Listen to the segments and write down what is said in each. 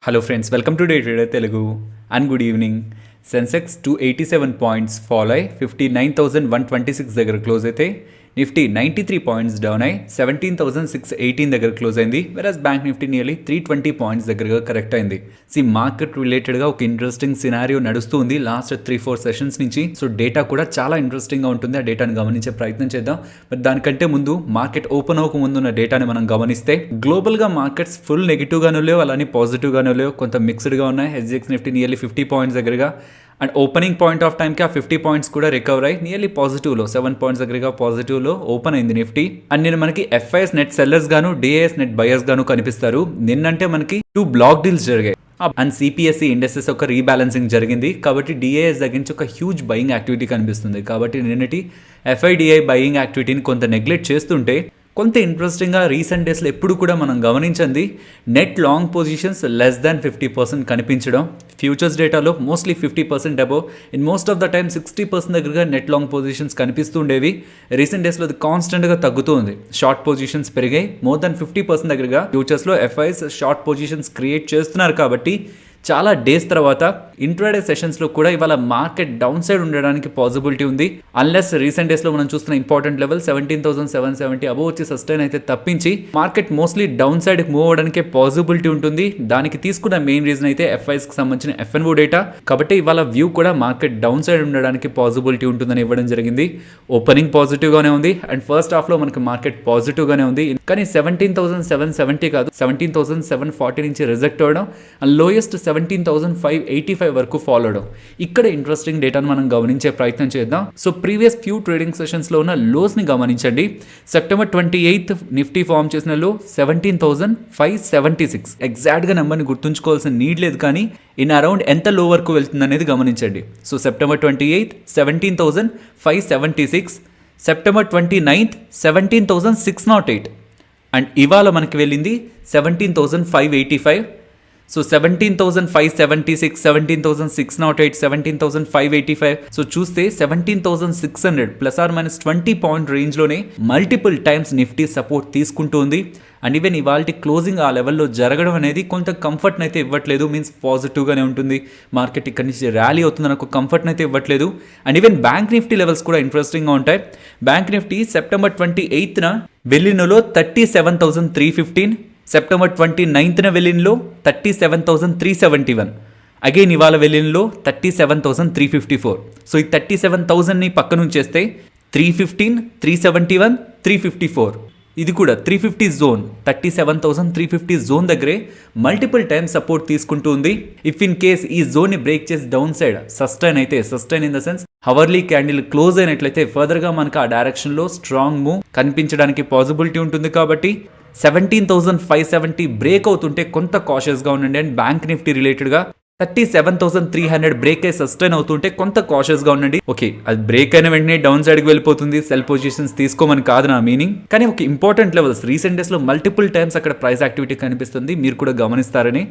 Hello friends, welcome to day trader Telugu and good evening. Sensex 287 points fall అయి 59,126 దగ్గర close అయితే Nifty 93 points down అయి 17,618 దగ్గర క్లోజ్ అయింది. వెరాజ్ బ్యాంక్ నిఫ్టీ నియర్లీ 320 పాయింట్స్ దగ్గరగా కరెక్ట్ అయింది. మార్కెట్ రిలేటెడ్గా ఒక ఇంట్రెస్టింగ్ సినారియో నడుస్తుంది లాస్ట్ 3-4 సెషన్స్ నుంచి. సో డేటా కూడా చాలా ఇంట్రెస్టింగ్గా ఉంటుంది. ఆ డేటాను గమనించే ప్రయత్నం చేద్దాం. బట్ దానికంటే ముందు మార్కెట్ ఓపెన్ అవ్వక ముందు ఉన్న డేటాని మనం గమనిస్తే గ్లోబల్గా మార్కెట్స్ ఫుల్ నెగిటివ్గానూ లేవు, అలానే పాజిటివ్గానూ లేవు, కొంత మిక్స్డ్గా ఉన్నాయి. హెచ్డిఎక్స్ నిఫ్టీ నియర్లీ 50 పాయింట్స్ దగ్గరగా అండ్ ఓపెనింగ్ పాయింట్ ఆఫ్ టైంకి ఆ 50 పాయింట్స్ కూడా రికవర్ అయ్యి నియర్లీ పాజిటివ్లో 7 పాయింట్స్ దగ్గరగా పాజిటివ్లో ఓపెన్ అయింది నిఫ్టీ. అండ్ నేను మనకి ఎఫ్ఐఎస్ నెట్ సెల్లర్స్ గాను డిఐఎస్ నెట్ బయర్స్ గాను కనిపిస్తారు. నిన్నంటే మనకి 2 బ్లాక్ డీల్స్ జరిగాయి అండ్ సిపిఎస్సి ఇండస్ట్రీస్ ఒక రీబ్యాలెన్సింగ్ జరిగింది. కాబట్టి డిఐఎస్ దగ్గర నుంచి ఒక హ్యూజ్ బయింగ్ యాక్టివిటీ కనిపిస్తుంది. కాబట్టి నిన్నటి ఎఫ్ఐడిఐ బయింగ్ యాక్టివిటీని కొంత నెగ్లెక్ట్ చేస్తుంటే కొంత ఇంట్రెస్టింగ్గా రీసెంట్ డేస్లో ఎప్పుడు కూడా మనం గమనించింది net long positions less than 50% కనిపించడం. ఫ్యూచర్స్ డేటాలో mostly 50% above, in most of the time 60% దగ్గరగా నెట్ లాంగ్ పొజిషన్స్ కనిపిస్తుండేవి. రీసెంట్ డేస్లో అది కాన్స్టెంట్గా తగ్గుతూ ఉంది. షార్ట్ పొజిషన్స్ పెరిగాయి. మోర్ దాన్ 50% దగ్గరగా ఫ్యూచర్స్లో ఎఫ్ఐస్ షార్ట్ పొజిషన్స్ క్రియేట్ చేస్తున్నారు. కాబట్టి చాలా డేస్ తర్వాత ఇంట్రాడే సెషన్స్లో కూడా ఇవాళ మార్కెట్ డౌన్ సైడ్ ఉండడానికి పాసిబిలిటీ ఉంది. అన్లెస్ రీసెంట్ డేస్లో మనం చూస్తున్న ఇంపార్టెంట్ లెవెల్ 17,770 అబోవ్ వచ్చి సస్టైన్ అయితే తప్పించి మార్కెట్ మోస్ట్లీ డౌన్ సైడ్కి మూవ్ అవ్వడానికి పాసిబిలిటీ ఉంటుంది. దానికి తీసుకున్న మెయిన్ రీజన్ అయితే ఎఫ్ఐస్కి సంబంధించిన ఎఫ్ఎన్ఓ డేటా. కాబట్టి ఇవాళ వ్యూ కూడా మార్కెట్ డౌన్ సైడ్ ఉండడానికి పాసిబిలిటీ ఉంటుందని ఇవ్వడం జరిగింది. ఓపెనింగ్ పాజిటివ్గానే ఉంది అండ్ ఫస్ట్ హాఫ్లో మనకి మార్కెట్ పాజిటివ్గానే ఉంది. కానీ 17,770 కాదు, 17,740 నుంచి రిజెక్ట్ అవ్వడం అండ్ లోయెస్ట్ 17,585 వరకు ఫాలో అవడం. ఇక్కడ ఇంట్రెస్టింగ్ డేటాను మనం గమనించే ప్రయత్నం చేద్దాం. సో ప్రీవియస్ ఫ్యూ ట్రేడింగ్ సెషన్స్లో ఉన్న లోస్ని గమనించండి. సెప్టెంబర్ 28 నిఫ్టీ ఫామ్ చేసిన లో 17,576. ఎగ్జాక్ట్గా నెంబర్ని గుర్తుంచుకోవాల్సిన నీడ్ లేదు, కానీ ఇన్ అరౌండ్ ఎంత లో వరకు వెళ్తుంది అనేది గమనించండి. సో సెప్టెంబర్ 28 17,576, సెప్టెంబర్ 29 17,608 అండ్ ఇవాళ మనకి వెళ్ళింది 17,585. సో 17,576, 17,608, 17,585. సో చూస్తే 17,600 ±20 పాయింట్ రేంజ్లోనే మల్టిపుల్ టైమ్స్ నిఫ్టీ సపోర్ట్ తీసుకుంటుంది. అండ్ ఈవెన్ ఇవాళ క్లోజింగ్ ఆ లెవెల్లో జరగడం అనేది కొంత కంఫర్ట్ని అయితే ఇవ్వట్లేదు. మీన్స్ పాజిటివ్గానే ఉంటుంది. మార్కెట్ ఇక్కడి నుంచి ర్యాలీ అవుతుందని ఒక కంఫర్ట్ని అయితే ఇవ్వట్లేదు. And even bank Nifty levels కూడా ఇంట్రెస్టింగ్గా ఉంటాయి. బ్యాంక్ నిఫ్టీ సెప్టెంబర్ 28న వెళ్ళినలో 37,315, సెప్టెంబర్ 29న వెళ్ళినలో 37,371, అగైన్ ఇవాళ వెళ్ళినలో 37,354. సో ఈ 37,000ని పక్క నుంచేస్తే 315, 371, 354, ఇది కూడా 350 జోన్, 37,350 జోన్ దగ్గరే మల్టిపుల్ టైమ్ సపోర్ట్ తీసుకుంటూ ఉంది. ఇఫ్ ఇన్ కేస్ ఈ జోన్ని బ్రేక్ చేసి డౌన్ సైడ్ సస్టైన్ అయితే, sustain in the sense hourly candle close అయినట్లయితే ఫర్దర్గా మనకు ఆ డైరెక్షన్లో స్ట్రాంగ్ మూవ్ కనిపించడానికి పాసిబిలిటీ ఉంటుంది. కాబట్టి 17,570 బ్రేక్ అవుతుంటే కొంత కాషియస్గా ఉండండి. అండ్ బ్యాంక్ నిఫ్టీ రిలేటెడ్గా 37,300 బ్రేక్ అయి సస్టైన్ అవుతుంటే కొంత కాషియస్గా ఉండండి. ఓకే, అది బ్రేక్ అయిన వెంటనే డౌన్ సైడ్కి వెళ్ళిపోతుంది, సెల్ పొజిషన్స్ తీసుకోమని కాదు నా మీనింగ్. కానీ ఒక ఇంపార్టెంట్ లెవెల్స్ రీసెంట్ డేస్లో మల్టిపుల్ టైమ్స్ అక్కడ ప్రైస్ యాక్టివిటీ కనిపిస్తుంది. మీరు కూడా గమనిస్తారని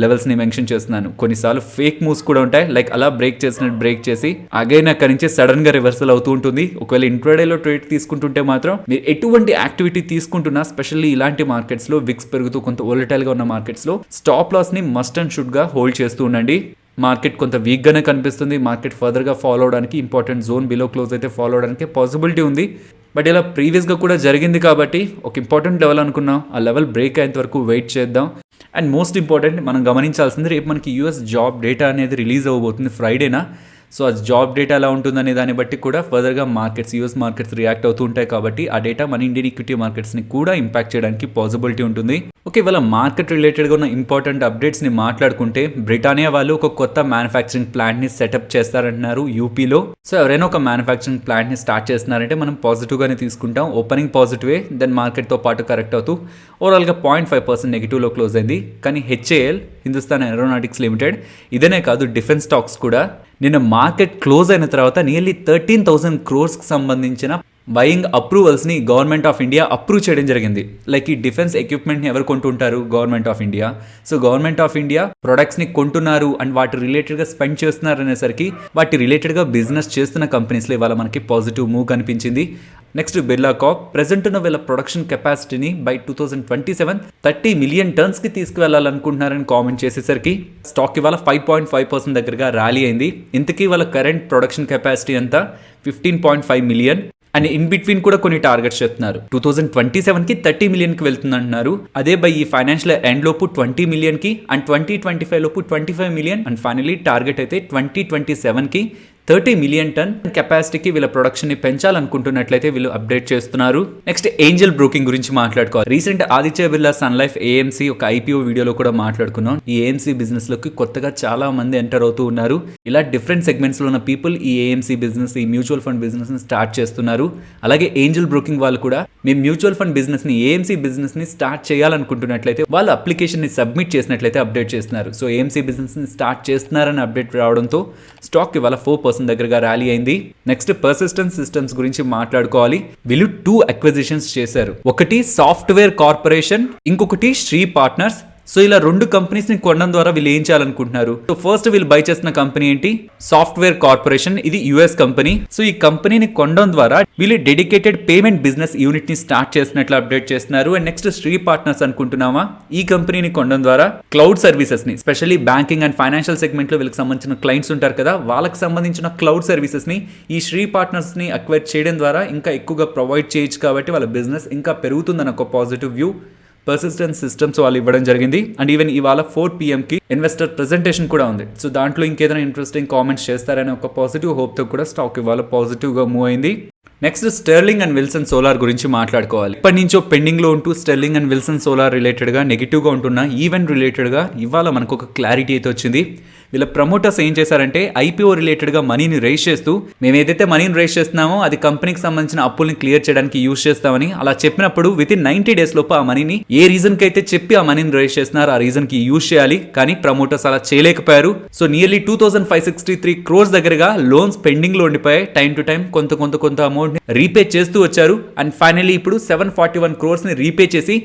లెవెల్స్ని మెన్షన్ చేస్తున్నాను. కొన్నిసార్లు ఫేక్ మూవ్స్ కూడా ఉంటాయి. లైక్ అలా బ్రేక్ చేసినట్టు బ్రేక్ చేసి అగైన్ అక్కడి నుంచి సడన్గా రివర్సల్ అవుతూ ఉంటుంది. ఒకవేళ ఇంట్రాడేలో ట్రేడ్ తీసుకుంటుంటే మాత్రం మీరు ఎటువంటి యాక్టివిటీ తీసుకుంటున్నా, స్పెషల్లీ ఇలాంటి మార్కెట్స్లో విక్స్ పెరుగుతూ కొంత వోలటైల్గా ఉన్న మార్కెట్స్లో స్టాప్ లాస్ని మస్ట్ అండ్ షుడ్గా హోల్డ్ చేస్తూ ఉండండి. మార్కెట్ కొంత వీక్గానే కనిపిస్తుంది. మార్కెట్ ఫర్దర్గా ఫాలో అవడానికి, ఇంపార్టెంట్ జోన్ బిలో క్లోజ్ అయితే ఫాలో అవడానికి పాసిబిలిటీ ఉంది. బట్ ఇలా ప్రీవియస్గా కూడా జరిగింది కాబట్టి ఒక ఇంపార్టెంట్ లెవెల్ అనుకున్నాం. ఆ లెవెల్ బ్రేక్ అయ్యేంత వరకు వెయిట్ చేద్దాం. అండ్ మోస్ట్ ఇంపార్టెంట్ మనం గమనించాల్సింది, రేపు మనకి యూఎస్ జాబ్ డేటా అనేది రిలీజ్ అవ్వబోతుంది ఫ్రైడేనా. సో ఆ జాబ్ డేటా ఎలా ఉంటుందనే దాన్ని బట్టి కూడా ఫర్దర్గా మార్కెట్స్, యూఎస్ మార్కెట్స్ రియాక్ట్ అవుతూ ఉంటాయి. కాబట్టి ఆ డేటా మన ఇండియన్ ఈక్విటీ మార్కెట్స్ని కూడా ఇంపాక్ట్ చేయడానికి పాసిబిలిటీ ఉంటుంది. ఓకే, ఇవాళ మార్కెట్ రిలేటెడ్గా ఉన్న ఇంపార్టెంట్ అప్డేట్స్ని మాట్లాడుకుంటే, బ్రిటానియా వాళ్ళు ఒక కొత్త మ్యానుఫ్యాక్చరింగ్ ప్లాంట్ని సెటప్ చేస్తారంటున్నారు యూపీలో. సో ఎవరైనా ఒక మ్యానుఫ్యాక్చరింగ్ ప్లాంట్ని స్టార్ట్ చేస్తున్నారంటే మనం పాజిటివ్గానే తీసుకుంటాం. ఓపెనింగ్ పాజిటివే, దెన్ మార్కెట్తో పాటు కరెక్ట్ అవుతూ ఓవరాల్గా 0.5% నెగిటివ్లో క్లోజ్ అయింది. కానీ హెచ్ఏఎల్, హిందుస్థాన్ ఏరోనాటిక్స్ లిమిటెడ్, ఇదనే కాదు డిఫెన్స్ స్టాక్స్ కూడా నిన్న మార్కెట్ క్లోజ్ అయిన తర్వాత నియర్లీ 13,000 crores సంబంధించిన బయింగ్ అప్రూవల్స్ని గవర్నమెంట్ ఆఫ్ ఇండియా అప్రూవ్ చేయడం జరిగింది. లైక్ ఈ డిఫెన్స్ ఎక్విప్మెంట్ని ఎవరు కొంటుంటారు? Government of India. So government of India ప్రొడక్ట్స్ని కొంటున్నారు అండ్ వాటి రిలేటెడ్గా స్పెండ్ చేస్తున్నారు అనేసరికి వాటి రిలేటెడ్గా బిజినెస్ చేస్తున్న కంపెనీస్లో ఇవాళ మనకి పాజిటివ్ మూవ్ కనిపించింది. నెక్స్ట్ బిర్లా కార్ప్ ప్రెజెంట్ ఉన్న వీళ్ళ ప్రొడక్షన్ కెపాసిటీని బై 2027 30 మిలియన్ టన్స్కి తీసుకువెళ్ళాలనుకుంటున్నారని కామెంట్ చేసేసరికి స్టాక్ ఇవాళ 5.5% దగ్గరగా ర్యాలీ అయింది. ఇంతకీ వాళ్ళ కరెంట్ ప్రొడక్షన్ కెపాసిటీ అంతా 15.5 మిలియన్ అండ్ ఇన్ బిట్వీన్ కూడా కొన్ని టార్గెట్స్ చెప్తున్నారు. 2027కి 30 మిలియన్కి వెళ్తుందంటున్నారు. అదే బై ఈ ఫైనాన్షియల్ ఎండ్ లోపు 20 మిలియన్కి అండ్ 2025 లోపు 25 మిలియన్ అండ్ ఫైనలీ టార్గెట్ అయితే 2027కి 30 మిలియన్ టన్ కెపాసిటీకి వీళ్ళ ప్రొడక్షన్ ని పెంచాలనుకుంటున్నట్లయితే వీళ్ళు అప్డేట్ చేస్తున్నారు. నెక్స్ట్ ఏంజల్ బ్రోకింగ్ గురించి మాట్లాడుకోవాలి. Recent Aditya Birla Sun Life AMC ఒక ఐపీఓ వీడియోలో కూడా మాట్లాడుకున్నాం. ఈ ఏఎంసీ బిజినెస్ లోకి కొత్తగా చాలా మంది ఎంటర్ అవుతూ ఉన్నారు. ఇలా డిఫరెంట్ సెగ్మెంట్స్ లో ఉన్న పీపుల్ ఈ ఏఎంసీ బిజినెస్, ఈ మ్యూచువల్ ఫండ్ బిజినెస్ ని స్టార్ట్ చేస్తున్నారు. అలాగే ఏంజల్ బ్రోకింగ్ వాళ్ళు కూడా మేము మ్యూచువల్ ఫండ్ బిజినెస్ ని, ఏఎంసీ బిజినెస్ ని స్టార్ట్ చేయాలనుకుంటున్నట్లయితే వాళ్ళ అప్లికేషన్ ని సబ్మిట్ చేసినట్లయితే అప్డేట్ చేస్తున్నారు. సో ఏఎంసీ బిజినెస్ ని స్టార్ట్ చేస్తున్నారని అప్డేట్ రావడంతో స్టాక్ ఇవాళ 4% దగ్గరగా ర్యాలీ అయింది. నెక్స్ట్ పర్సిస్టెంట్ సిస్టమ్స్ గురించి మాట్లాడుకోవాలి. వీళ్ళు 2 అక్విజిషన్స్ చేశారు. ఒకటి సాఫ్ట్వేర్ కార్పొరేషన్, ఇంకొకటి శ్రీ పార్ట్నర్స్. సో ఇలా 2 కంపెనీస్ ని కొనడం ద్వారా వీళ్ళు ఏం చేయాలనుకుంటున్నారు? సో ఫస్ట్ వీళ్ళు బై చేస్తున్న కంపెనీ ఏంటి? Software corporation. ఇది యుఎస్ కంపెనీ. సో ఈ కంపెనీని కొనడం ద్వారా వీళ్ళు డెడికేటెడ్ పేమెంట్ బిజినెస్ యూనిట్ ని స్టార్ట్ చేసినట్లు అప్డేట్ చేస్తున్నారు. అండ్ నెక్స్ట్ శ్రీ పార్ట్నర్స్ అనుకుంటున్నామా? ఈ కంపెనీని కొనడం ద్వారా క్లౌడ్ సర్వీసెస్ ని, specially banking and financial segment లో వీళ్ళకి సంబంధించిన క్లయింట్స్ ఉంటారు కదా, వాళ్ళకి సంబంధించిన క్లౌడ్ సర్వీసెస్ ని ఈ శ్రీ పార్ట్నర్స్ ని అక్వైర్ చేయడం ద్వారా ఇంకా ఎక్కువగా ప్రొవైడ్ చేయొచ్చు. కాబట్టి వాళ్ళ బిజినెస్ ఇంకా పెరుగుతుందని ఒక పాజిటివ్ వ్యూ పర్సిస్టెంట్ సిస్టమ్స్ వాళ్ళు ఇవ్వడం జరిగింది. అండ్ ఈవెన్ ఇవాళ 4 PM కి ఇన్వెస్టర్ ప్రెజెంటేషన్ కూడా ఉంది. సో దాంట్లో ఇంకేదైనా ఇంట్రెస్టింగ్ కామెంట్స్ చేస్తారనే ఒక పాజిటివ్ హోప్ తో కూడా స్టాక్ ఇవాళ పాజిటివ్ గా మూవ్ అయింది. Next sterling and Wilson solar గురించి మాట్లాడుకోవాలి. ఇప్పటి నుంచో పెండింగ్ లో ఉంటూ sterling and Wilson solar related గా నెగిటివ్ గా ఉంటున్న ఈవెంట్ రిలేటెడ్ గా ఇవాళ మనకు ఒక క్లారిటీ అయితే వచ్చింది. వీళ్ళ ప్రమోటర్స్ ఏం చేశారంటే ఐపీఓ రిలేటెడ్గా మనీని రైజ్ చేస్తూ మేము ఏదైతే మనీని రైజ్ చేస్తున్నామో అది కంపెనీకి సంబంధించిన అప్పుల్ని క్లియర్ చేయడానికి యూజ్ చేస్తామని అలా చెప్పినప్పుడు వితిన్ 90 days లోపు ఆ మనీని ఏ రీజన్కి అయితే చెప్పి ఆ మనీని రైజ్ చేస్తున్నారు ఆ రీజన్కి యూజ్ చేయాలి. కానీ ప్రమోటర్స్ అలా చేయలేకపోయారు. సో నియర్లీ 2563 crores దగ్గరగా లోన్స్ పెండింగ్ లో ఉండిపోయాయి. టైం టు టైం కొంత అమౌంట్ రీపే చేస్తూ వచ్చారు. అండ్ ఫైనల్లీ ఇప్పుడు 741 crores ని రీపే చేసి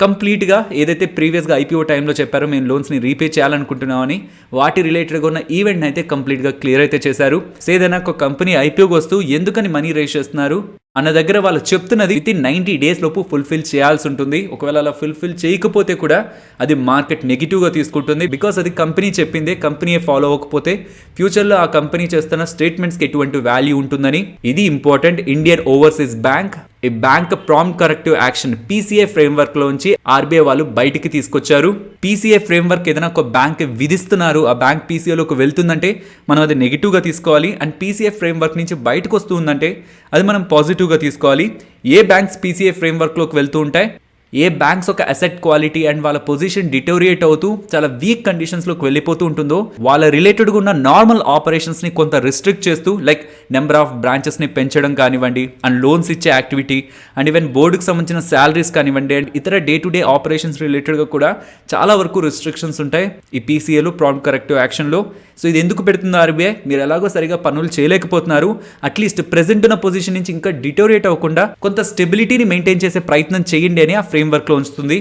కంప్లీట్గా ఏదైతే ప్రీవియస్గా ఐపీఓ టైంలో చెప్పారో మేము లోన్స్ని రీపే చేయాలనుకుంటున్నామని వాటి రిలేటెడ్గా ఉన్న ఈవెంట్ని అయితే కంప్లీట్గా క్లియర్ అయితే చేశారు. సో ఏదైనా ఒక కంపెనీ ఐపీఓకి వస్తూ ఎందుకని మనీ రైజ్ చేస్తున్నారు అన్న దగ్గర వాళ్ళు చెప్తున్నది వితిన్ 90 days లోపు ఫుల్ఫిల్ చేయాల్సి ఉంటుంది. ఒకవేళ అలా ఫుల్ఫిల్ చేయకపోతే కూడా అది మార్కెట్ నెగిటివ్గా తీసుకుంటుంది. బికాస్ అది కంపెనీ చెప్పిందే, కంపెనీయే ఫాలో అవ్వకపోతే ఫ్యూచర్లో ఆ కంపెనీ చేస్తున్న స్టేట్మెంట్స్కి ఎటువంటి వాల్యూ ఉంటుందని. ఇది ఇంపార్టెంట్. ఇండియన్ ఓవర్సీస్ బ్యాంక్ ఈ bank prompt corrective action PCA framework లోంచి ఆర్బీఐ వాళ్ళు బయటికి తీసుకొచ్చారు. PCA ఫ్రేమ్వర్క్ ఏదైనా ఒక బ్యాంక్ విధిస్తున్నారు, ఆ బ్యాంక్ PCAలోకి వెళ్తుందంటే మనం అది నెగిటివ్గా తీసుకోవాలి. అండ్ PCA ఫ్రేమ్వర్క్ నుంచి బయటకు వస్తుందంటే అది మనం పాజిటివ్గా తీసుకోవాలి. ఏ బ్యాంక్స్ PCA ఫ్రేమ్వర్క్లోకి వెళ్తూ ఉంటాయి, ఏ బ్యాంక్స్ ఒక అసెట్ క్వాలిటీ అండ్ వాళ్ళ పొజిషన్ డిటోరియేట్ అవుతూ చాలా వీక్ కండిషన్స్లోకి వెళ్ళిపోతూ ఉంటుందో వాళ్ళ రిలేటెడ్గా ఉన్న నార్మల్ ఆపరేషన్స్ని కొంత రిస్ట్రిక్ట్ చేస్తూ లైక్ నెంబర్ ఆఫ్ బ్రాంచెస్ని పెంచడం కానివ్వండి, అండ్ లోన్స్ ఇచ్చే యాక్టివిటీ, అండ్ ఈవెన్ బోర్డుకి సంబంధించిన శాలరీస్ కానివ్వండి, అండ్ ఇతర డే టు డే ఆపరేషన్స్ రిలేటెడ్గా కూడా చాలా వరకు రిస్ట్రిక్షన్స్ ఉంటాయి ఈ PCAలో ప్రాంప్ట్ కరెక్టివ్ యాక్షన్లో. సో ఇది ఎందుకు పెడుతుందో ఆర్బీఐ, మీరు ఎలాగో సరిగా పనులు చేయలేకపోతున్నారు, అట్లీస్ట్ ప్రెజెంట్ ఉన్న పొజిషన్ నుంచి ఇంకా డిటోరియేట్ అవ్వకుండా కొంత స్టెబిలిటీని మెయింటైన్ చేసే ప్రయత్నం చేయండి అని ఆ ఫ్రేమ్వర్క్లో ఉంచుతుంది.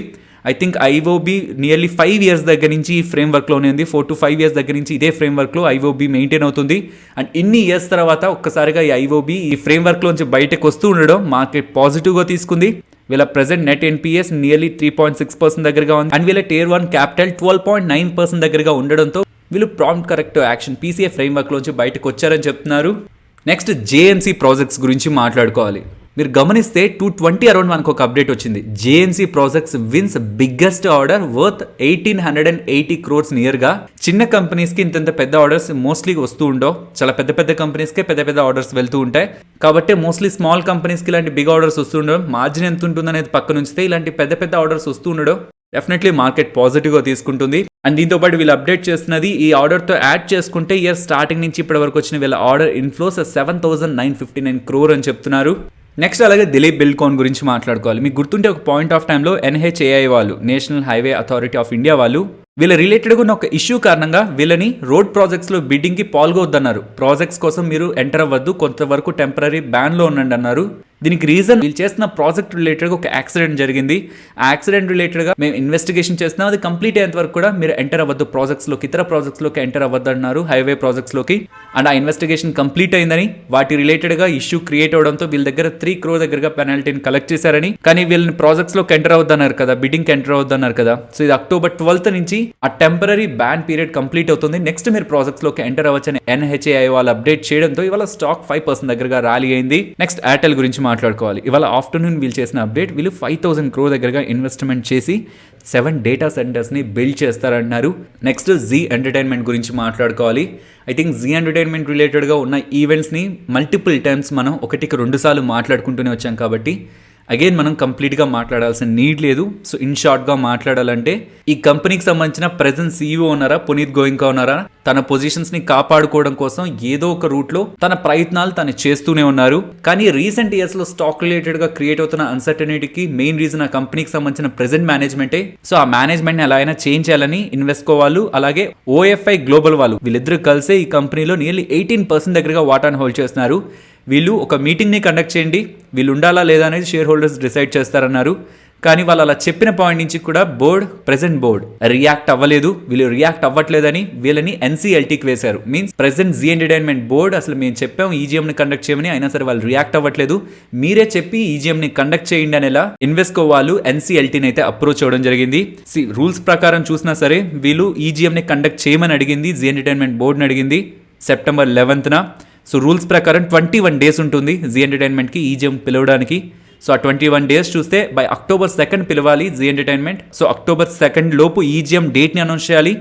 I think IOB nearly 5 years దగ్గర నుంచి ఈ ఫ్రేమ్వర్క్లోనే ఉంది. 4 to 5 years దగ్గర నుంచి ఇదే ఫ్రేమ్వర్క్లో ఐఓబి మెయింటైన్ అవుతుంది. అండ్ ఇన్ని ఇయర్స్ తర్వాత ఒక్కసారిగా ఈ ఐఓబి ఈ ఫ్రేమ్వర్క్లోంచి బయటకు వస్తూ ఉండడం మార్కెట్ పాజిటివ్గా తీసుకుంది. వీళ్ళ ప్రెజెంట్ నెట్ ఎన్పిఎస్ నియర్లీ 3.6% దగ్గరగా ఉంది. అండ్ వీళ్ళ Tier 1 క్యాపిటల్ 12.9% దగ్గరగా ఉండడంతో వీళ్ళు ప్రాంప్ట్ కరెక్టివ్ యాక్షన్ PCA ఫ్రేమ్వర్క్లోంచి బయటకు వచ్చారని చెప్తున్నారు. నెక్స్ట్ JNC ప్రాజెక్ట్స్ గురించి మాట్లాడుకోవాలి. మీరు గమనిస్తే 220 అరౌండ్ మనకు ఒక అప్డేట్ వచ్చింది. JNC projects wins biggest order worth 1880 crores నియర్గా. చిన్న కంపెనీస్కి ఇంత పెద్ద ఆర్డర్స్ మోస్ట్లీ వస్తూ ఉండవు. చాలా పెద్ద కంపెనీస్కే పెద్ద ఆర్డర్స్ వెళ్తూ ఉంటాయి. కాబట్టి మోస్ట్లీ స్మాల్ కంపెనీస్కి ఇలాంటి బిగ్ ఆర్డర్స్ వస్తూ ఉండడం, మార్జిన్ ఎంత ఉంటుంది అనేది పక్కన ఉంచితే ఇలాంటి పెద్ద ఆర్డర్స్ వస్తూ ఉండడం డెఫినెట్లీ మార్కెట్ పాజిటివ్గా తీసుకుంటుంది. అండ్ దీంతో పాటు వీళ్ళు అప్డేట్ చేస్తున్నది ఈ ఆర్డర్తో యాడ్ చేసుకుంటే ఇయర్ స్టార్టింగ్ నుంచి ఇప్పటి వరకు వచ్చిన వీళ్ళ ఆర్డర్ ఇన్ఫ్లోస్ 7,959 crore అని చెప్తున్నారు. నెక్స్ట్ అలాగే దిలీప్ బిల్డ్కాన్ గురించి మాట్లాడుకోవాలి. మీకు గుర్తుంటే ఒక పాయింట్ ఆఫ్ టైంలో NHAI వాళ్ళు, national highway authority of India వాళ్ళు వీళ్ళ రిలేటెడ్గా ఉన్న ఒక ఇష్యూ కారణంగా వీళ్ళని రోడ్ ప్రాజెక్ట్స్లో బిడ్డింగ్కి పాల్గొవద్దన్నారు. ప్రాజెక్ట్స్ కోసం మీరు ఎంటర్ అవ్వద్దు, కొంతవరకు టెంపరీ బ్యాన్లో ఉండండి అన్నారు. దీనికి రీజన్ వీళ్ళు చేస్తున్న ప్రాజెక్ట్ రిలేటెడ్గా ఒక యాక్సిడెంట్ జరిగింది. ఆ యాక్సిడెంట్ రిలేటెడ్గా మేము ఇన్వెస్టిగేషన్ చేస్తున్నాం, అది కంప్లీట్ అయ్యేంత వరకు కూడా మీరు ఎంటర్ అవ్వద్దు ప్రాజెక్ట్స్లోకి, ఇతర ప్రాజెక్ట్స్లోకి ఎంటర్ అవ్వద్దు అన్నారు, హైవే ప్రాజెక్ట్స్లోకి. అండ్ ఆ ఇన్వెస్టిగేషన్ కంప్లీట్ అయిందని, వాటి రిలేటెడ్గా ఇష్యూ క్రియేట్ అవడంతో వీళ్ళ దగ్గర 3 crore దగ్గరగా పెనాల్టీని కలెక్ట్ చేశారని, కానీ వీళ్ళని ప్రాజెక్ట్స్లోకి ఎంటర్ అవ్వద్దన్నారు కదా, బిడ్డింగ్కి ఎంటర్ అవ్వద్దన్నారు కదా. సో ఇది October 12th నుంచి ఆ టెంపరీ బ్యాన్ పీరియడ్ కంప్లీట్ అవుతుంది. నెక్స్ట్ మీరు ప్రాజెక్ట్స్లోకి ఎంటర్ అవ్వచ్చని NHAI వాళ్ళు అప్డేట్ చేయడంతో ఇవాళ స్టాక్ 5% దగ్గరగా ర్యాలీ అయింది. నెక్స్ట్ ఎయిర్టెల్ గురించి మాట్లాడుకోవాలి. ఇవాళ ఆఫ్టర్నూన్ వీళ్ళు చేసిన అప్డేట్, వీళ్ళు 5,000 crore దగ్గరగా ఇన్వెస్ట్మెంట్ చేసి 7 డేటా సెంటర్స్ని బిల్డ్ చేస్తారన్నారు. నెక్స్ట్ జీ ఎంటర్టైన్మెంట్ గురించి మాట్లాడుకోవాలి. ఐ థింక్ జీ ఎంటర్టైన్మెంట్ రిలేటెడ్గా ఉన్న ఈవెంట్స్ని మల్టిపుల్ టైమ్స్ మనం 1-2 సార్లు మాట్లాడుకుంటూనే వచ్చాం కాబట్టి అగైన్ మనం కంప్లీట్గా మాట్లాడాల్సిన నీడ్ లేదు. సో ఇన్ షార్ట్గా మాట్లాడాలంటే, ఈ కంపెనీకి సంబంధించిన ప్రెజెంట్ CEO ఉన్నారా, పునీత్ గోయింకా ఉన్నారా, తన పొజిషన్స్ని కాపాడుకోవడం కోసం ఏదో ఒక రూట్లో తన ప్రయత్నాలు తను చేస్తూనే ఉన్నారు. కానీ రీసెంట్ ఇయర్స్లో స్టాక్ రిలేటెడ్గా క్రియేట్ అవుతున్న అన్సర్టనిటీకి మెయిన్ రీజన్ ఆ కంపెనీకి సంబంధించిన ప్రెజెంట్ మేనేజ్మెంటే. సో ఆ మేనేజ్మెంట్ని ఎలా అయినా చేంజ్ చేయాలని ఇన్వెస్ట్కో వాళ్ళు, అలాగే OFI గ్లోబల్ వాళ్ళు, వీళ్ళిద్దరూ కలిసే ఈ కంపెనీలో నియర్లీ 18% దగ్గరగా వాటాను హోల్డ్ చేస్తున్నారు. వీళ్ళు ఒక మీటింగ్ని కండక్ట్ చేయండి, వీళ్ళు ఉండాలా లేదా అనేది షేర్ హోల్డర్స్ డిసైడ్ చేస్తారన్నారు. కానీ వాళ్ళు అలా చెప్పిన పాయింట్ నుంచి కూడా ప్రెజెంట్ బోర్డ్ రియాక్ట్ అవ్వలేదు. వీళ్ళు రియాక్ట్ అవ్వట్లేదని వీళ్ళని NCLTకి వేశారు. Means present Zee entertainment board అసలు మేము చెప్పాము EGMని కండక్ట్ చేయమని, అయినా సరే వాళ్ళు రియాక్ట్ అవ్వట్లేదు, మీరే చెప్పి EGMని కండక్ట్ చేయండి అనేలా ఇన్వెస్ట్కో వాళ్ళు NCLTని అయితే అప్రోచ్ అవ్వడం జరిగింది. రూల్స్ ప్రకారం చూసినా సరే వీళ్ళు EGMని కండక్ట్ చేయమని అడిగింది, జీ ఎంటర్టైన్మెంట్ బోర్డుని అడిగింది September 11th. సో రూల్స్ ప్రకారం 21 days ఉంటుంది జీ ఎంటర్టైన్మెంట్కి EGM పిలవడానికి. సో ఆ 21 days చూస్తే బై October 2nd పిలవాలి G entertainment. So October 2nd లోపు EGM డేట్ని అనౌన్స్ చేయాలి.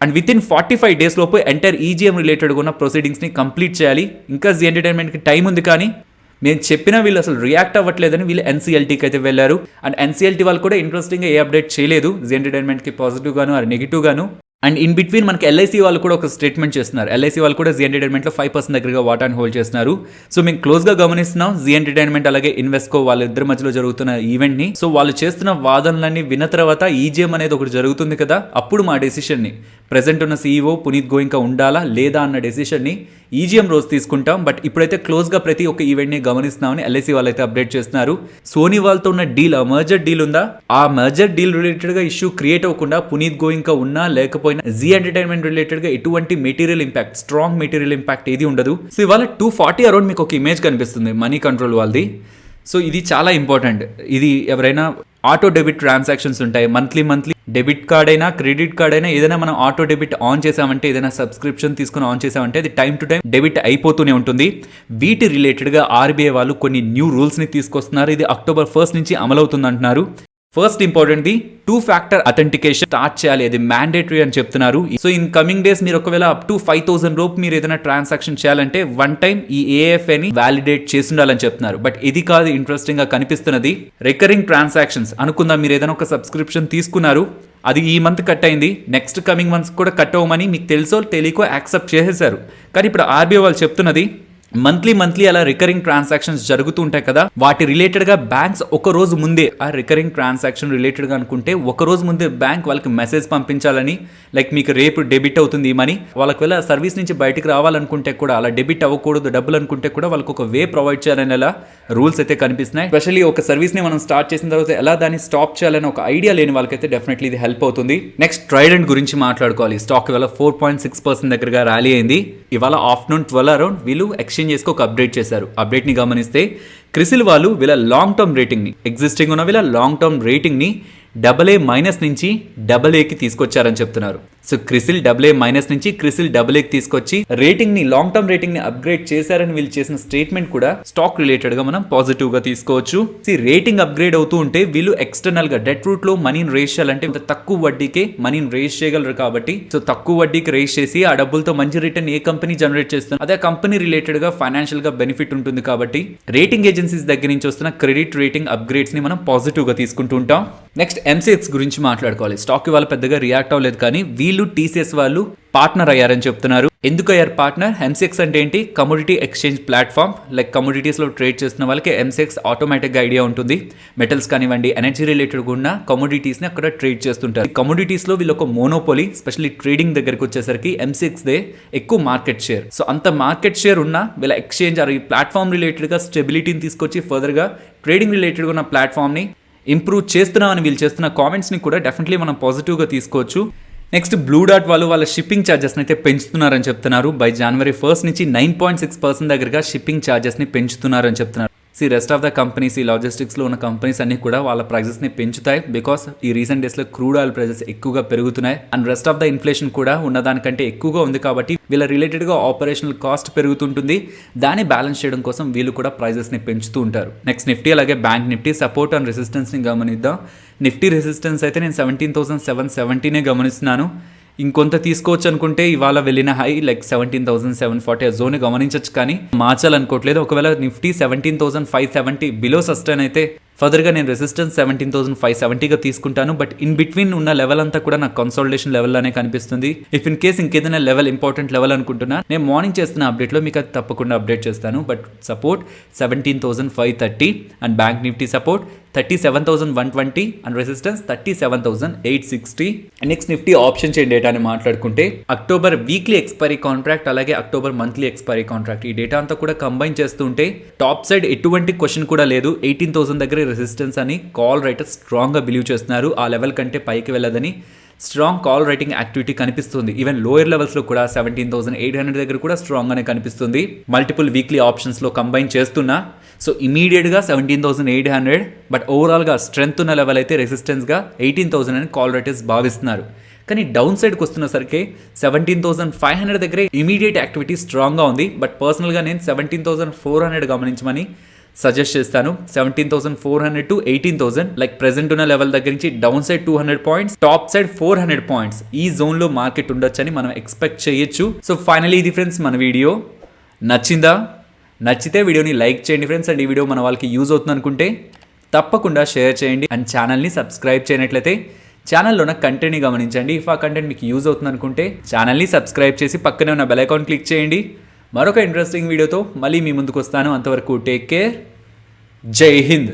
అండ్ వితిన్ 45 days లోపు ఎంటైర్ EGM రిలేటెడ్గా ఉన్న ప్రొసీడింగ్స్ని కంప్లీట్ చేయాలి. ఇంకా జీ ఎంటర్టైన్మెంట్కి టైం ఉంది, కానీ మేము చెప్పినా వీళ్ళు అసలు రియాక్ట్ అవ్వట్లేదని వీళ్ళు NCLTకి అయితే వెళ్ళారు. అండ్ NCLT వాళ్ళు కూడా ఇంట్రెస్టింగ్గా ఏ అప్డేట్ చేయలేదు జీ ఎంటర్టైన్మెంట్కి పాజిటివ్ గాను ఆర్ నెగిటివ్ గాను. అండ్ ఇన్ బిట్వీన్ మనకి LIC వాళ్ళు కూడా ఒక స్టేట్మెంట్ చేస్తున్నారు. LIC వాళ్ళు కూడా జీ ఎంటర్టైన్మెంట్లో 5% దగ్గరగా వాటాను హోల్డ్ చేస్తున్నారు. సో మేము క్లోజ్గా గమనిస్తున్నాం జీ ఎంటర్టైన్మెంట్ అలాగే ఇన్వెస్ట్కో వాళ్ళిద్దరి మధ్యలో జరుగుతున్న ఈవెంట్ని. సో వాళ్ళు చేస్తున్న వాదనలన్నీ విన్న తర్వాత EGM అనేది ఒకటి జరుగుతుంది కదా, అప్పుడు మా డెసిషన్ని, ప్రెజెంట్ ఉన్న CEO పునీత్ గోయింకా ఉండాలా లేదా అన్న డెసిషన్ని EGM రోజు తీసుకుంటాం. బట్ ఇప్పుడైతే క్లోజ్గా ప్రతి ఒక్క ఈవెంట్ని గమనిస్తున్నామని LIC వాళ్ళైతే అప్డేట్ చేస్తున్నారు. సోనీ వాళ్ళతో ఉన్న డీల్, ఆ మర్జర్ డీల్ ఉందా, ఆ మర్జర్ డీల్ రిలేటెడ్గా ఇష్యూ క్రియేట్ అవ్వకుండా పునీత్ గోయింకా ఉన్నా లేకపోయినా జీ ఎంటర్టైన్మెంట్ రిలేటెడ్గా ఎటువంటి material impact, strong material impact ఏది ఉండదు. సో ఇవాళ 240 అరౌండ్ మీకు ఒక ఇమేజ్ కనిపిస్తుంది మనీ కంట్రోల్ వాళ్ళది. సో ఇది చాలా ఇంపార్టెంట్. ఇది ఎవరైనా ఆటో డెబిట్ ట్రాన్సాక్షన్స్ ఉంటాయి, మంత్లీ డెబిట్ కార్డ్ అయినా క్రెడిట్ కార్డ్ అయినా ఏదైనా మనం ఆటో డెబిట్ ఆన్ చేసామంటే, ఏదైనా సబ్స్క్రిప్షన్ తీసుకుని ఆన్ చేసామంటే అది టైం టు టైం డెబిట్ అయిపోతూనే ఉంటుంది. వీటి రిలేటెడ్గా RBI వాళ్ళు కొన్ని న్యూ రూల్స్ని తీసుకొస్తున్నారు. ఇది October 1st నుంచి అమలవుతుంది అంటున్నారు. ఫస్ట్ ఇంపార్టెంట్ది 2-factor అథెంటికేషన్ స్టార్ట్ చేయాలి, అది మ్యాండేటరీ అని చెప్తున్నారు. సో ఇన్ కమింగ్ డేస్ మీరు ఒకవేళ అప్ టు 5,000 రూపు మీరు ఏదైనా ట్రాన్సాక్షన్ చేయాలంటే 1 time ఈ AFAని వ్యాలిడేట్ చేసి ఉండాలని చెప్తున్నారు. బట్ ఇది కాదు ఇంట్రెస్టింగ్ గా కనిపిస్తున్నది, రికరింగ్ ట్రాన్సాక్షన్స్. అనుకుందాం మీరు ఏదైనా ఒక సబ్స్క్రిప్షన్ తీసుకున్నారు, అది ఈ మంత్ కట్ అయింది, నెక్స్ట్ కమింగ్ మంత్స్ కూడా కట్ అవ్వమని మీకు తెలుసో తెలియకో యాక్సెప్ట్ చేసేసారు. కానీ ఇప్పుడు RBI వాళ్ళు చెప్తున్నది మంత్లీ అలా రికరింగ్ ట్రాన్సాక్షన్స్ జరుగుతూ ఉంటాయి కదా, వాటి రిలేటెడ్గా బ్యాంక్స్ ఒక రోజు ముందే ఆ రికరింగ్ ట్రాన్సాక్షన్ రిలేటెడ్గా అనుకుంటే ఒక రోజు ముందే బ్యాంక్ వాళ్ళకి మెసేజ్ పంపించాలని, లైక్ మీకు రేపు డెబిట్ అవుతుంది ఈ మనీ, వాళ్ళకి వెళ్ళి ఆ సర్వీస్ నుంచి బయటికి రావాలనుకుంటే కూడా, అలా డెబిట్ అవ్వకూడదు డబ్బులు అనుకుంటే కూడా వాళ్ళకి ఒక వే ప్రొవైడ్ చేయాలని అలా రూల్స్ అయితే కనిపిస్తున్నాయి. స్పెషల్లీ ఒక సర్వీస్ని మనం స్టార్ట్ చేసిన తర్వాత ఎలా దాన్ని స్టాప్ చేయాలని ఒక ఐడియా లేని వాళ్ళకైతే డెఫినెట్లీ ఇది హెల్ప్ అవుతుంది. నెక్స్ట్ ట్రైడెంట్ గురించి మాట్లాడుకోవాలి. స్టాక్ ఇవాళ 4.6% దగ్గరగా ర్యాలీ అయింది. ఇవాళ ఆఫ్టర్నూన్ 12 అరౌండ్ వీళ్ళు ఎక్స్చేంజ్ చేసుకు ఒక అప్డేట్ చేశారు. అప్డేట్ని గమనిస్తే క్రిసిల్ వాళ్ళు వీళ్ళ లాంగ్ టర్మ్ రేటింగ్ని, ఎగ్జిస్టింగ్ ఉన్న వీళ్ళ లాంగ్ టర్మ్ రేటింగ్ని AA- నుంచి AAకి తీసుకొచ్చారని చెప్తున్నారు. సో క్రిసిల్ AA- నుంచి క్రిసిల్ AAకి తీసుకొచ్చి రేటింగ్ని, లాంగ్ టర్మ్ రేటింగ్ని అప్గ్రేడ్ చేశారని వీళ్ళు చేసిన స్టేట్మెంట్ కూడా స్టాక్ రిలేటెడ్గా మనం పాజిటివ్గా తీసుకోవచ్చు. రేటింగ్ అప్గ్రేడ్ అవుతూ ఉంటే వీళ్ళు ఎక్స్టర్నల్గా డెట్ రూట్లో మనీని రేస్ చేయాలంటే తక్కువ వడ్డీకే మనీని రేస్ చేయగలరు కాబట్టి, సో తక్కువ వడ్డీకి రేస్ చేసి ఆ డబ్బులతో మంచి రిటర్న్ ఏ కంపెనీ జనరేట్ చేస్తుంది, అదే కంపెనీ రిలేటెడ్గా ఫైనాన్షియల్గా బెనిఫిట్ ఉంటుంది. కాబట్టి రేటింగ్ ఏజెన్సీస్ దగ్గర నుంచి వస్తున్న క్రెడిట్ రేటింగ్ అప్గ్రేడ్స్ని మనం పాజిటివ్గా తీసుకుంటూ ఉంటాం. నెక్స్ట్ MCX గురించి మాట్లాడుకోవాలి. స్టాక్ ఇవాళ పెద్దగా రియాక్ట్ అవ్వలేదు, కానీ వీళ్ళు వీళ్ళు టీసీఎస్ వాళ్ళు పార్ట్నర్ అయ్యారని చెప్తున్నారు. ఎందుకు అయ్యారు పార్ట్నర్? ఎంసెక్స్ అంటే ఏంటి? Commodity exchange platform. లైక్ కమోడిటీస్లో ట్రేడ్ చేస్తున్న వాళ్ళకి ఎంసెక్స్ ఆటోమేటిక్గా ఐడియా ఉంటుంది. మెటల్స్ కానివ్వండి, ఎనర్జీ రిలేటెడ్ ఉన్న కమోడిటీస్ని అక్కడ ట్రేడ్ చేస్తుంటారు. కమోడిటీస్లో వీళ్ళు ఒక మోనోపోలీ, స్పెషల్లీ ట్రేడింగ్ దగ్గరికి వచ్చేసరికి ఎంసెక్స్దే ఎక్కువ మార్కెట్ షేర్. సో అంత మార్కెట్ షేర్ ఉన్న వీళ్ళ ఎక్స్చేంజ్ ఈ ప్లాట్ఫామ్ రిలేటెడ్గా స్టెబిలిటీని తీసుకొచ్చి ఫర్దర్గా ట్రేడింగ్ రిలేటెడ్గా ఉన్న ప్లాట్ఫామ్ని ఇంప్రూవ్ చేస్తున్నామని వీళ్ళు చేస్తున్న కామెంట్స్ని కూడా డెఫినెట్లీ మనం పాజిటివ్గా తీసుకోవచ్చు. నెక్స్ట్ బ్లూ డాట్ వాళ్ళ షిప్పింగ్ ఛార్జెస్ని అయితే పెంచుతున్నారని చెప్తున్నారు. బై January 1 నుంచి 9.6% దగ్గరగా షిప్పింగ్ ఛార్జెస్ని పెంచుతున్నారని చెప్తున్నారు. రెస్ట్ ఆఫ్ ద కంపెనీస్, ఈ లాజిస్టిక్స్లో ఉన్న కంపెనీస్ అన్ని కూడా వాళ్ళ ప్రైజెస్ని పెంచుతాయి. బికాస్ ఈ రీసెంట్ డేస్లో క్రూడ్ ఆయిల్ ప్రైజెస్ ఎక్కువగా పెరుగుతున్నాయి and rest of the inflation కూడా ఉన్నదానికంటే ఎక్కువగా ఉంది. కాబట్టి వీళ్ళ రిలేటెడ్గా ఆపరేషనల్ కాస్ట్ పెరుగుతుంటుంది. దాన్ని బ్యాలెన్స్ చేయడం కోసం వీళ్ళు కూడా ప్రైజెస్ని పెంచుతూ ఉంటారు. నెక్స్ట్ నిఫ్టీ అలాగే బ్యాంక్ నిఫ్టీ సపోర్ట్ అండ్ రెసిస్టెన్స్ని గమనిద్దాం. నిఫ్టీ రెసిస్టెన్స్ అయితే నేను 17,770 గమనిస్తున్నాను. ఇంకొంత తీసుకోవచ్చు అనుకుంటే ఇవాళ వెళ్ళిన హై లైక్ 17,740 జోన్ గమనించవచ్చు, కానీ మార్చాలనుకోవట్లేదు. ఒకవేళ నిఫ్టీ 17,570 బిలో సస్టైన్ అయితే ఫర్దర్గా నేను రెసిస్టెన్స్ 17,570గా తీసుకుంటాను. బట్ ఇన్ బిట్వీన్ ఉన్న లెవెల్ అంతా కూడా నాకు కన్సాలిడేషన్ లెవెల్లోనే కనిపిస్తుంది. ఇఫ్ ఇన్ కేస్ ఇంకేదైనా లెవెల్ ఇంపార్టెంట్ లెవెల్ అనుకుంటున్నా, నేను మార్నింగ్ చేస్తున్న అప్డేట్లో మీకు అది తప్పకుండా అప్డేట్ చేస్తాను. But support 17,530 and bank Nifty support 37,120 and resistance 37,860. Next Nifty option chain డేటాని మాట్లాడుకుంటే అక్టోబర్ వీక్లీ ఎక్స్పైరీ కాంట్రాక్ట్ అలాగే అక్టోబర్ మంత్లీ ఎక్స్పైరీ కాంట్రాక్ట్ ఈ డేటా అంతా కూడా కంబైన్ చేస్తుంటే టాప్ సైడ్ ఎటువంటి క్వశ్చన్ కూడా లేదు. 18,000 దగ్గర రెసిస్టెన్స్ అని కాల్ రైటర్స్ స్ట్రాంగ్గా బిలీవ్ చేస్తున్నారు. ఆ లెవెల్ కంటే పైకి వెళ్ళదని స్ట్రాంగ్ కాల్ రైటింగ్ యాక్టివిటీ కనిపిస్తుంది. ఈవెన్ లోయర్ లెవెల్స్లో కూడా 17,800 దగ్గర కూడా స్ట్రాంగ్గానే కనిపిస్తుంది. మల్టిపుల్ వీక్లీ ఆప్షన్స్లో కంబైన్ చేస్తున్నా. సో ఇమీడియట్గా 17,800, బట్ ఓవరాల్గా స్ట్రెంత్ ఉన్న లెవెల్ అయితే రెసిస్టెన్స్గా 18,000 అని కాల్ రైటర్స్ భావిస్తున్నారు. కానీ డౌన్ సైడ్కి వస్తున్నసరికి 17,500 దగ్గరే ఇమీడియట్ యాక్టివిటీ స్ట్రాంగ్గా ఉంది. బట్ పర్సనల్గా నేను 17,400 గమనించమని సజెస్ట్ చేస్తాను. 17,400 to 18,000 లైక్ ప్రెసెంట్ ఉన్న లెవెల్ దగ్గర నుంచి down side 200 points, top side 400 points ఈ జోన్లో మార్కెట్ ఉండొచ్చని మనం ఎక్స్పెక్ట్ చేయొచ్చు. సో ఫైనలీ ఇది ఫ్రెండ్స్ మన వీడియో. నచ్చితే వీడియోని లైక్ చేయండి ఫ్రెండ్స్. అండ్ ఈ వీడియో మన వాళ్ళకి యూజ్ అవుతుంది అనుకుంటే తప్పకుండా షేర్ చేయండి. అండ్ ఛానల్ని సబ్స్క్రైబ్ చేయనట్లయితే ఛానల్లో ఉన్న కంటెంట్ని గమనించండి. ఇఫ్ ఆ కంటెంట్ మీకు యూజ్ అవుతుంది అనుకుంటే ఛానల్ని సబ్స్క్రైబ్ చేసి పక్కనే ఉన్న బెల్ ఐకాన్ క్లిక్ చేయండి. మరొక ఇంట్రెస్టింగ్ వీడియోతో మళ్ళీ మీ ముందుకు వస్తాను. అంతవరకు టేక్ కేర్. జై హింద్.